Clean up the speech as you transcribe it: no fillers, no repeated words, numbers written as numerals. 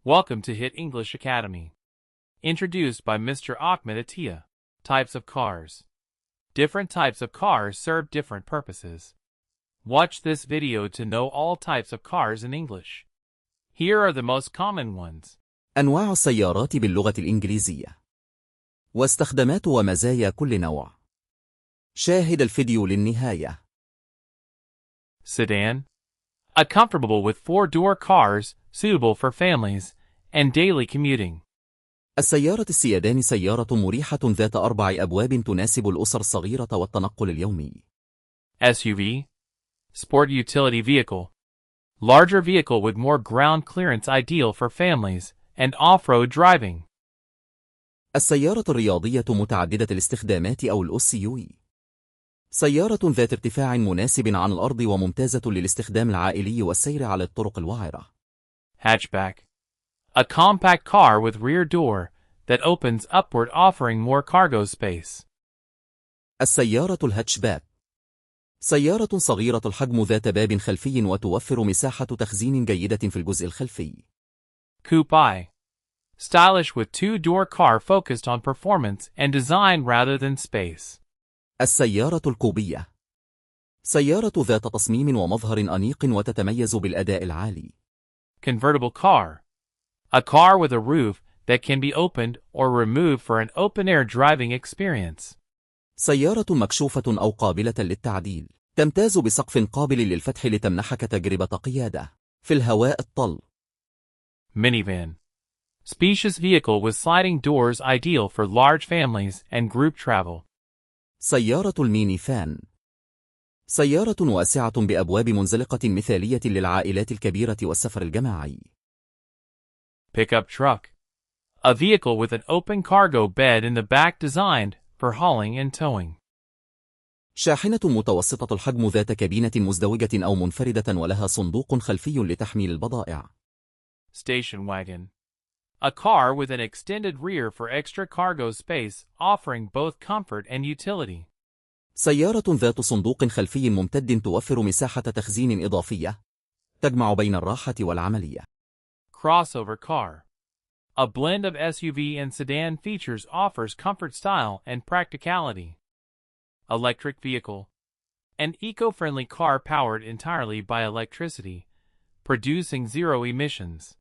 Welcome to Hit English Academy. Introduced by Mr. Ahmed Attia. Types of cars. Different types of cars serve different purposes. Watch this video to know all types of cars in English. Here are the most common ones. أنواع السيارات باللغة الإنجليزية. واستخدامات ومزايا كل نوع. شاهد الفيديو للنهاية. Sedan. A comfortable with four-door cars, suitable for families and daily commuting. السيارة السيدان سيارة مريحة ذات 4 أبواب تناسب الأسر الصغيرة والتنقل اليومي. SUV. Sport utility vehicle. Larger vehicle with more ground clearance, ideal for families and off-road driving. السيارة الرياضية متعددة الاستخدامات أو الSUV. سيارة ذات ارتفاع مناسب عن الأرض وممتازة للاستخدام العائلي والسير على الطرق الوعرة. Hatchback. A compact car with rear door that opens upward, offering more cargo space. السيارة الهاتشباك. سيارة صغيرة الحجم ذات باب خلفي وتوفر مساحة تخزين جيدة في الجزء الخلفي. Coupe I. Stylish with two-door car focused on performance and design rather than space. السيارة الكوبية. سيارة ذات تصميم ومظهر أنيق وتتميز بالأداء العالي. Convertible car. A car with a roof that can be opened or removed for an open-air driving experience. سيارة مكشوفة أو قابلة للتعديل. تمتاز بسقف قابل للفتح لتمنحك تجربة قيادة في الهواء الطلق. Minivan. Spacious vehicle with sliding doors, ideal for large families and group travel. سيارة الميني فان. سيارة واسعة بأبواب منزلقة مثالية للعائلات الكبيرة والسفر الجماعي. Pickup truck. A vehicle with an open cargo bed in the back, designed for hauling and towing. شاحنة متوسطة الحجم ذات كابينة مزدوجة أو منفردة ولها صندوق خلفي لتحميل البضائع. Station wagon. A car with an extended rear for extra cargo space, offering both comfort and utility. سيارة ذات صندوق خلفي ممتد توفر مساحة تخزين إضافية تجمع بين الراحة والعملية. Crossover car. A blend of SUV and sedan features, offers comfort, style, and practicality. Electric vehicle. An eco-friendly car powered entirely by electricity, producing zero emissions.